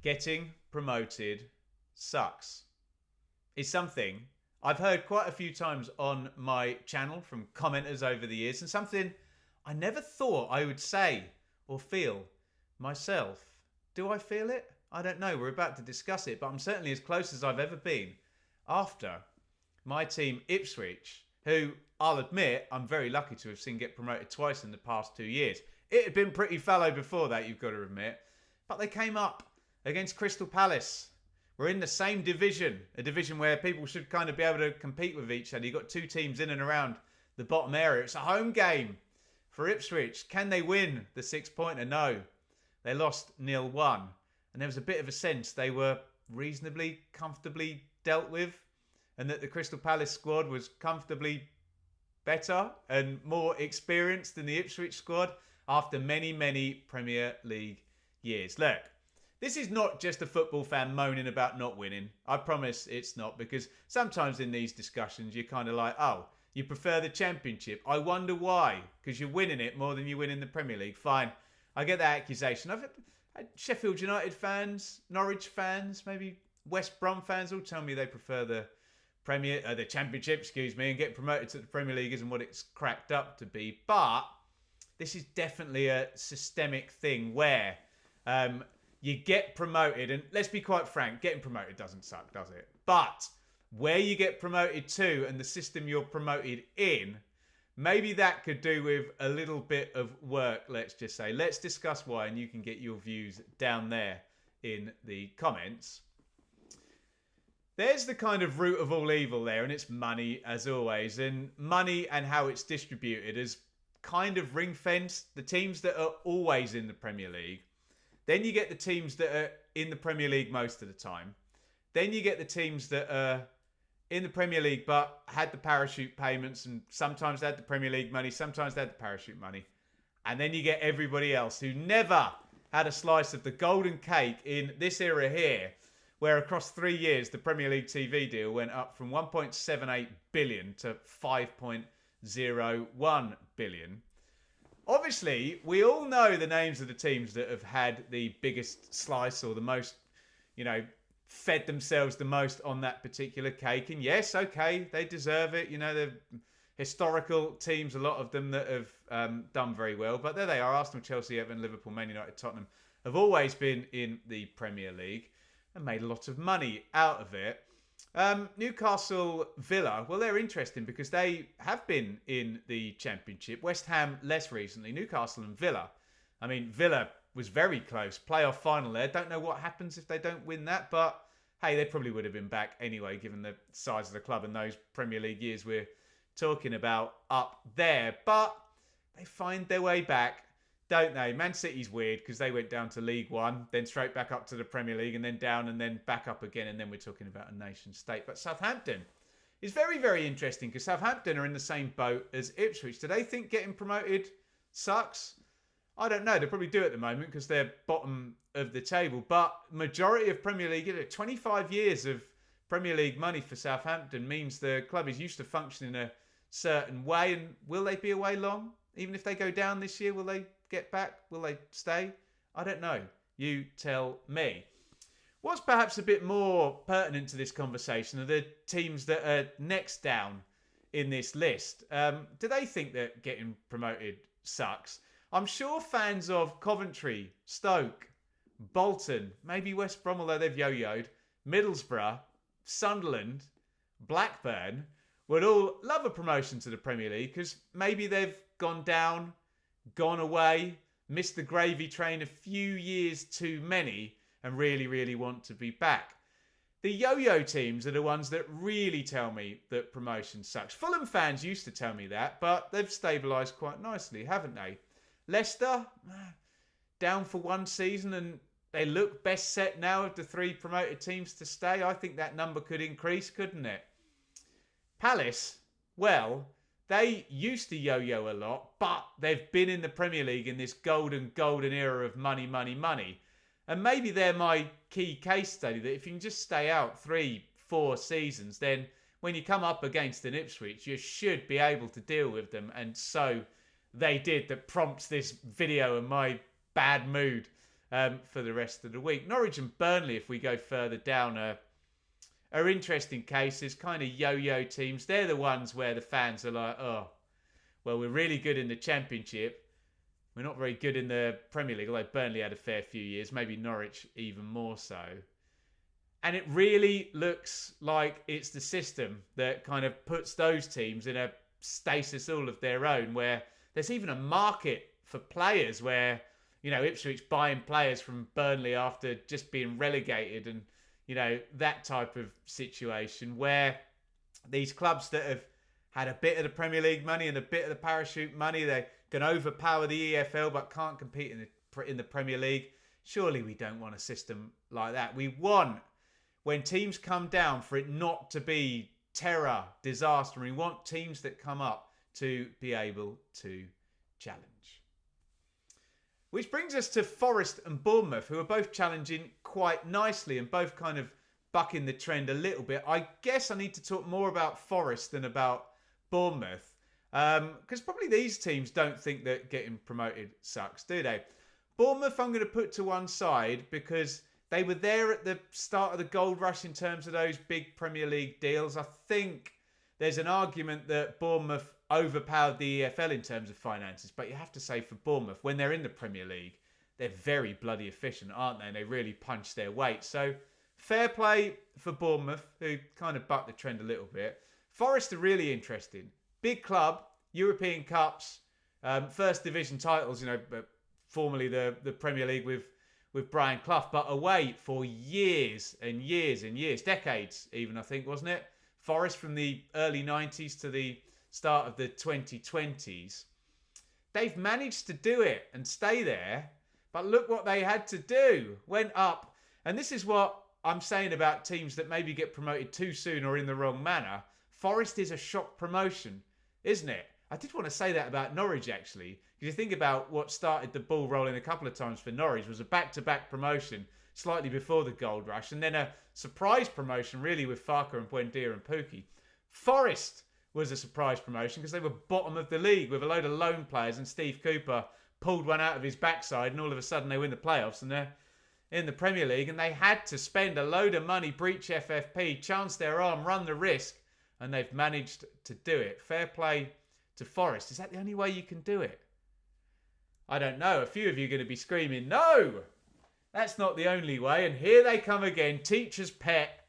Getting promoted sucks. It's something I've heard quite a few times on my channel from commenters over the years, and something I never thought I would say or feel myself. Do I feel it? I don't know. We're about to discuss it, but I'm certainly as close as I've ever been after my team Ipswich, who I'll admit I'm very lucky to have seen get promoted twice in the past 2 years. It had been pretty fallow before that, you've got to admit. But they came up against Crystal Palace. We're in the same division, a division where people should kind of be able to compete with each other. You've got two teams in and around the bottom area. It's a home game for Ipswich. Can they win the 6-pointer? No. They lost 0-1. And there was a bit of a sense they were reasonably, comfortably dealt with, and that the Crystal Palace squad was comfortably better and more experienced than the Ipswich squad after many, many Premier League years. Look, this is not just a football fan moaning about not winning. I promise it's not, because sometimes in these discussions you're kind of like, oh, you prefer the Championship. I wonder why, because you're winning it more than you win in the Premier League. Fine, I get that accusation. I've had Sheffield United fans, Norwich fans, maybe West Brom fans all tell me they prefer the Championship, and get promoted to the Premier League isn't what it's cracked up to be. But this is definitely a systemic thing where you get promoted, and let's be quite frank, getting promoted doesn't suck, does it? But where you get promoted to and the system you're promoted in, maybe that could do with a little bit of work, let's just say. Let's discuss why, and you can get your views down there in the comments. There's the kind of root of all evil there, and it's money, as always. And money and how it's distributed is kind of ring-fenced. The teams that are always in the Premier League. Then you get the teams that are in the Premier League most of the time. Then you get the teams that are in the Premier League but had the parachute payments, and sometimes they had the Premier League money, sometimes they had the parachute money. And then you get everybody else who never had a slice of the golden cake in this era here, where across 3 years the Premier League TV deal went up from 1.78 billion to 5.01 billion. Obviously, we all know the names of the teams that have had the biggest slice or the most, fed themselves the most on that particular cake. And yes, okay, they deserve it. They're historical teams, a lot of them that have done very well. But there they are. Arsenal, Chelsea, Everton, Liverpool, Man United, Tottenham have always been in the Premier League and made a lot of money out of it. Newcastle, Villa, well, they're interesting because they have been in the Championship. West Ham less recently. Newcastle and Villa. I mean, Villa was very close. Playoff final there. Don't know what happens if they don't win that, but hey, they probably would have been back anyway, given the size of the club and those Premier League years we're talking about up there. But they find their way back, don't they? Man City's weird because they went down to League One, then straight back up to the Premier League, and then down and then back up again, and then we're talking about a nation state. But Southampton is very, very interesting because Southampton are in the same boat as Ipswich. Do they think getting promoted sucks? I don't know. They probably do at the moment because they're bottom of the table. But majority of Premier League, 25 years of Premier League money for Southampton means the club is used to functioning a certain way. And will they be away long? Even if they go down this year, will they get back? Will they stay? I don't know. You tell me. What's perhaps a bit more pertinent to this conversation are the teams that are next down in this list. Do they think that getting promoted sucks? I'm sure fans of Coventry, Stoke, Bolton, maybe West Brom, although they've yo-yoed, Middlesbrough, Sunderland, Blackburn would all love a promotion to the Premier League because maybe they've gone down, gone away, missed the gravy train a few years too many and really, really want to be back. The yo-yo teams are the ones that really tell me that promotion sucks. Fulham fans used to tell me that, but they've stabilised quite nicely, haven't they? Leicester, down for one season and they look best set now of the three promoted teams to stay. I think that number could increase, couldn't it? Palace, well, they used to yo-yo a lot, but they've been in the Premier League in this golden era of money, money, money. And maybe they're my key case study that if you can just stay out 3-4 seasons, then when you come up against an Ipswich, you should be able to deal with them. And so they did. That prompts this video and my bad mood for the rest of the week. Norwich and Burnley, if we go further down, are interesting cases, kind of yo-yo teams. They're the ones where the fans are like, oh, well, we're really good in the Championship. We're not very good in the Premier League, although Burnley had a fair few years, maybe Norwich even more so. And it really looks like it's the system that kind of puts those teams in a stasis all of their own, where there's even a market for players where, Ipswich buying players from Burnley after just being relegated and, that type of situation where these clubs that have had a bit of the Premier League money and a bit of the parachute money, they can overpower the EFL but can't compete in the Premier League. Surely we don't want a system like that. We want, when teams come down, for it not to be terror, disaster. We want teams that come up to be able to challenge. Which brings us to Forest and Bournemouth, who are both challenging quite nicely and both kind of bucking the trend a little bit. I guess I need to talk more about Forest than about Bournemouth, because probably these teams don't think that getting promoted sucks, do they? Bournemouth I'm going to put to one side because they were there at the start of the gold rush in terms of those big Premier League deals. I think there's an argument that Bournemouth overpowered the EFL in terms of finances, but you have to say for Bournemouth, when they're in the Premier League, they're very bloody efficient, aren't they? And they really punch their weight. So fair play for Bournemouth, who kind of bucked the trend a little bit. Forest are really interesting. Big club, European Cups, first division titles, but formerly the Premier League with Brian Clough, but away for years and years and years, decades even, I think, wasn't it? Forest from the early 90s to the start of the 2020s. They've managed to do it and stay there, but look what they had to do. Went up, and this is what I'm saying about teams that maybe get promoted too soon or in the wrong manner. Forest is a shock promotion, isn't it? I did want to say that about Norwich, actually. Because you think about what started the ball rolling a couple of times for Norwich was a back-to-back promotion slightly before the gold rush, and then a surprise promotion, really, with Farker and Buendia and Pukki. Forest was a surprise promotion because they were bottom of the league with a load of loan players, and Steve Cooper pulled one out of his backside, and all of a sudden they win the playoffs, and they're in the Premier League, and they had to spend a load of money, breach FFP, chance their arm, run the risk, and they've managed to do it. Fair play to Forest. Is that the only way you can do it? I don't know. A few of you are going to be screaming, no, that's not the only way. And here they come again, teacher's pet,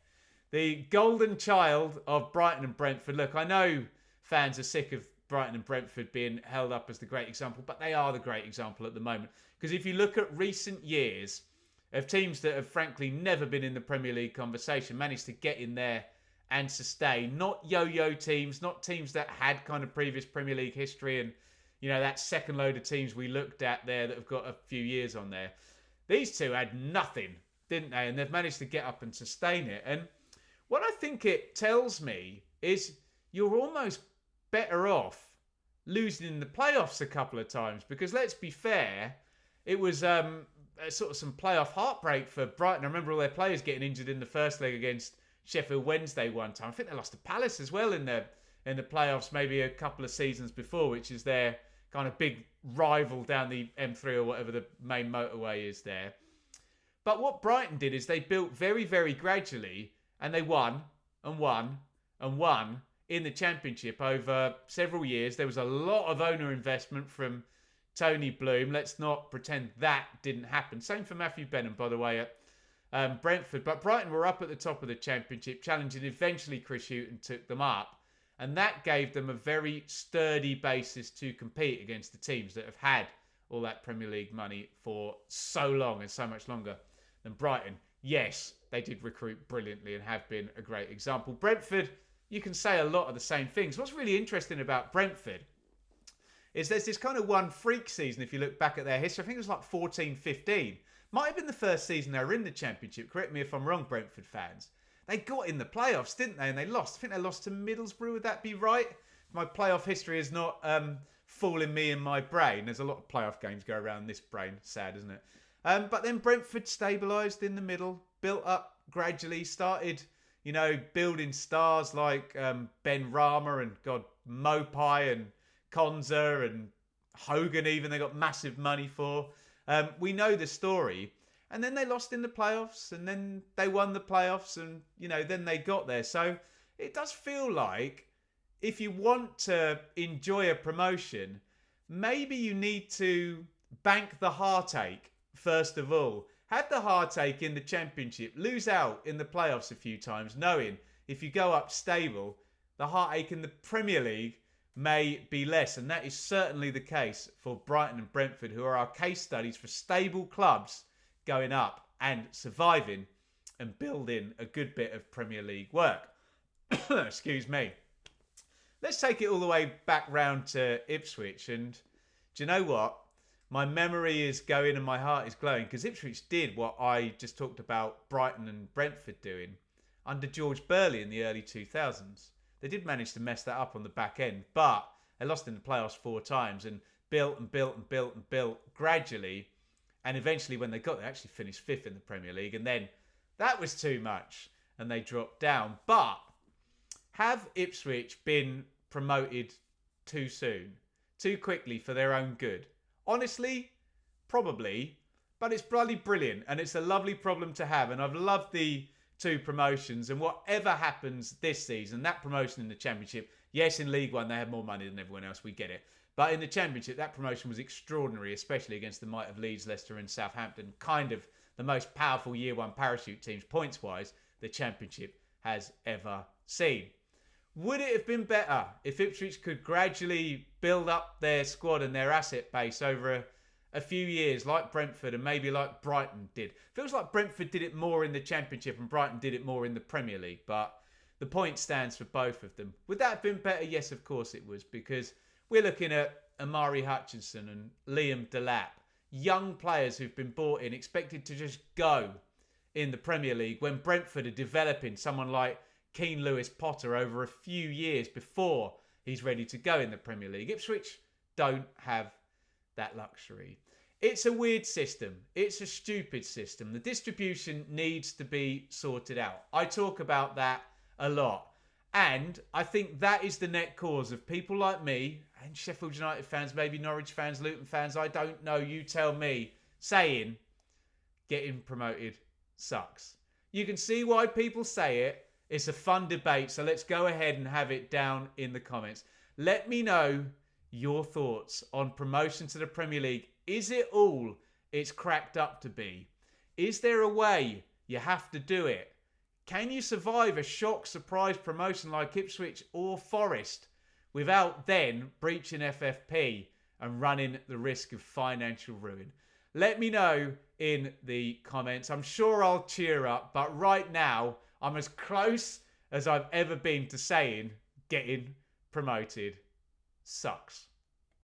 the golden child of Brighton and Brentford. Look, I know fans are sick of Brighton and Brentford being held up as the great example, but they are the great example at the moment. Because if you look at recent years of teams that have frankly never been in the Premier League conversation, managed to get in there and sustain, not yo-yo teams, not teams that had kind of previous Premier League history and, that second load of teams we looked at there that have got a few years on there. These two had nothing, didn't they? And they've managed to get up and sustain it. And what I think it tells me is you're almost better off losing in the playoffs a couple of times, because let's be fair, it was sort of some playoff heartbreak for Brighton. I remember all their players getting injured in the first leg against Sheffield Wednesday one time. I think they lost to Palace as well in the playoffs maybe a couple of seasons before, which is their kind of big rival down the M3 or whatever the main motorway is there. But what Brighton did is they built very, very gradually, and they won and won and won in the Championship over several years. There was a lot of owner investment from Tony Bloom. Let's not pretend that didn't happen. Same for Matthew Benham, by the way, at Brentford. But Brighton were up at the top of the Championship, challenging eventually Chris Hughton took them up. And that gave them a very sturdy basis to compete against the teams that have had all that Premier League money for so long and so much longer than Brighton. Yes, they did recruit brilliantly and have been a great example. Brentford, you can say a lot of the same things. What's really interesting about Brentford is there's this kind of one freak season, if you look back at their history. I think it was like 14-15. Might have been the first season they were in the Championship. Correct me if I'm wrong, Brentford fans. They got in the playoffs, didn't they? And they lost. I think they lost to Middlesbrough. Would that be right? My playoff history is not fooling me in my brain. There's a lot of playoff games go around this brain. Sad, isn't it? But then Brentford stabilised in the middle, built up gradually, started, building stars like Ben Rama and Mopai and Konza and Hogan even. They got massive money for. We know the story. And then they lost in the playoffs, and then they won the playoffs, and, then they got there. So it does feel like if you want to enjoy a promotion, maybe you need to bank the heartache, first of all. Have the heartache in the Championship, lose out in the playoffs a few times, knowing if you go up stable, the heartache in the Premier League may be less. And that is certainly the case for Brighton and Brentford, who are our case studies for stable clubs going up and surviving and building a good bit of Premier League work. Excuse me. Let's take it all the way back round to Ipswich. And do you know what? My memory is going and my heart is glowing, because Ipswich did what I just talked about Brighton and Brentford doing under George Burley in the early 2000s. They did manage to mess that up on the back end, but they lost in the playoffs 4 times and built and built and built and built gradually. And eventually when they got there, they actually finished 5th in the Premier League. And then that was too much and they dropped down. But have Ipswich been promoted too soon, too quickly for their own good? Honestly, probably. But it's bloody brilliant and it's a lovely problem to have. And I've loved the 2 promotions, and whatever happens this season, that promotion in the Championship, yes, in League One they had more money than everyone else, we get it. But in the Championship, that promotion was extraordinary, especially against the might of Leeds, Leicester and Southampton. Kind of the most powerful Year 1 parachute teams, points-wise, the Championship has ever seen. Would it have been better if Ipswich could gradually build up their squad and their asset base over a few years, like Brentford and maybe like Brighton did? Feels like Brentford did it more in the Championship and Brighton did it more in the Premier League, but the point stands for both of them. Would that have been better? Yes, of course it was, because we're looking at Amari Hutchinson and Liam Delap, young players who've been bought in, expected to just go in the Premier League, when Brentford are developing someone like Keane Lewis Potter over a few years before he's ready to go in the Premier League. Ipswich don't have that luxury. It's a weird system. It's a stupid system. The distribution needs to be sorted out. I talk about that a lot. And I think that is the net cause of people like me and Sheffield United fans, maybe Norwich fans, Luton fans, I don't know, you tell me, saying getting promoted sucks. You can see why people say it. It's a fun debate, so let's go ahead and have it down in the comments. Let me know your thoughts on promotion to the Premier League. Is it all it's cracked up to be? Is there a way you have to do it? Can you survive a shock surprise promotion like Ipswich or Forest without then breaching FFP and running the risk of financial ruin? Let me know in the comments. I'm sure I'll cheer up, but right now I'm as close as I've ever been to saying getting promoted sucks.